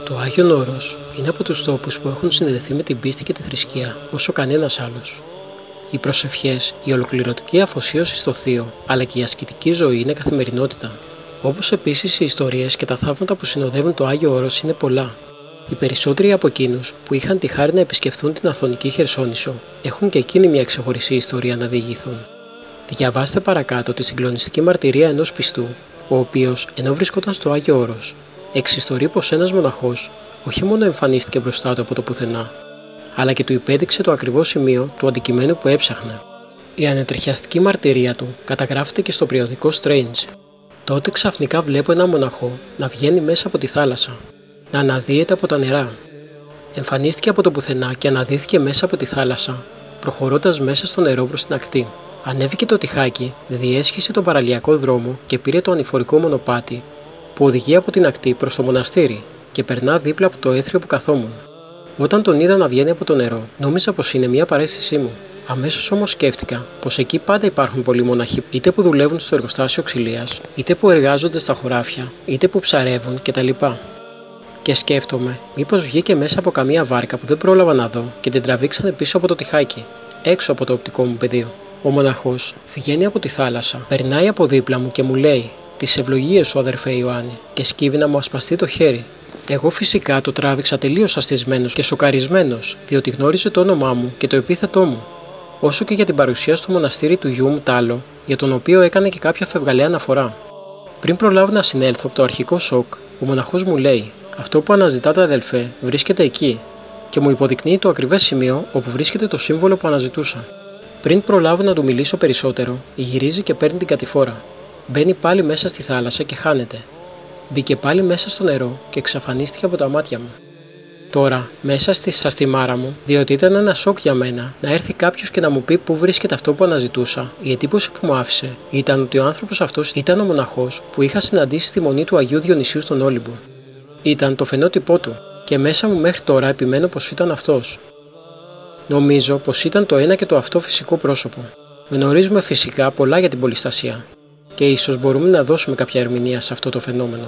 Το Άγιον Όρος είναι από τους τόπους που έχουν συνδεθεί με την πίστη και τη θρησκεία όσο κανένας άλλος. Οι προσευχές, η ολοκληρωτική αφοσίωση στο Θείο, αλλά και η ασκητική ζωή είναι καθημερινότητα. Όπως επίσης οι ιστορίες και τα θαύματα που συνοδεύουν το Άγιο Όρος είναι πολλά. Οι περισσότεροι από εκείνους που είχαν τη χάρη να επισκεφθούν την Αθωνική Χερσόνησο έχουν και εκείνη μια ξεχωριστή ιστορία να διηγηθούν. Διαβάστε παρακάτω τη συγκλονιστική μαρτυρία ενός πιστού, ο οποίος, ενώ βρισκόταν στο Άγιο Όρος, εξιστορεί πως ένας μοναχός όχι μόνο εμφανίστηκε μπροστά του από το πουθενά, αλλά και του υπέδειξε το ακριβώς σημείο του αντικειμένου που έψαχνε. Η ανετριχιαστική μαρτυρία του καταγράφεται και στο περιοδικό Strange. Τότε ξαφνικά βλέπω ένα μοναχό να βγαίνει μέσα από τη θάλασσα, να αναδύεται από τα νερά. Εμφανίστηκε από το πουθενά και αναδύθηκε μέσα από τη θάλασσα, προχωρώντας μέσα στο νερό προς την ακτή. Ανέβηκε το τυχάκι, διέσχισε τον παραλιακό δρόμο και πήρε το ανηφορικό μονοπάτι που οδηγεί από την ακτή προς το μοναστήρι και περνά δίπλα από το έθριο που καθόμουν. Όταν τον είδα να βγαίνει από το νερό, νόμιζα πως είναι μια παρέστησή μου. Αμέσως όμως σκέφτηκα πως εκεί πάντα υπάρχουν πολλοί μοναχοί, είτε που δουλεύουν στο εργοστάσιο ξυλίας, είτε που εργάζονται στα χωράφια, είτε που ψαρεύουν κτλ. Και σκέφτομαι, μήπως βγήκε μέσα από καμία βάρκα που δεν πρόλαβα να δω και την τραβήξανε πίσω από το τυχάκι, έξω από το οπτικό μου πεδίο. Ο μοναχός βγαίνει από τη θάλασσα, περνάει από δίπλα μου και μου λέει: «Τις ευλογίες σου, αδερφέ Ιωάννη», και σκύβει να μου ασπαστεί το χέρι. Εγώ φυσικά το τράβηξα τελείως αστισμένος και σοκαρισμένος, διότι γνώριζε το όνομά μου και το επίθετό μου, όσο και για την παρουσία στο μοναστήρι του γιού μου Τάλο, για τον οποίο έκανε και κάποια φευγαλαία αναφορά. Πριν προλάβω να συνέλθω από το αρχικό σοκ, ο μοναχός μου λέει: «Αυτό που αναζητάτε, αδελφέ, βρίσκεται εκεί», και μου υποδεικνύει το ακριβές σημείο όπου βρίσκεται το σύμβολο που αναζητούσα. Πριν προλάβω να του μιλήσω περισσότερο, γυρίζει και παίρνει την κατηφόρα. Μπαίνει πάλι μέσα στη θάλασσα και χάνεται. Μπήκε πάλι μέσα στο νερό και εξαφανίστηκε από τα μάτια μου. Τώρα, μέσα στη σαστιμάρα μου, διότι ήταν ένα σοκ για μένα να έρθει κάποιος και να μου πει πού βρίσκεται αυτό που αναζητούσα, η εντύπωση που μου άφησε ήταν ότι ο άνθρωπος αυτός ήταν ο μοναχός που είχα συναντήσει στη μονή του Αγίου Διονυσίου στον Όλυμπο. Ήταν το φαινότυπό του, και μέσα μου μέχρι τώρα επιμένω πως ήταν αυτός. Νομίζω πως ήταν το ένα και το αυτό φυσικό πρόσωπο. Γνωρίζουμε φυσικά πολλά για την πολυστασία και ίσως μπορούμε να δώσουμε κάποια ερμηνεία σε αυτό το φαινόμενο.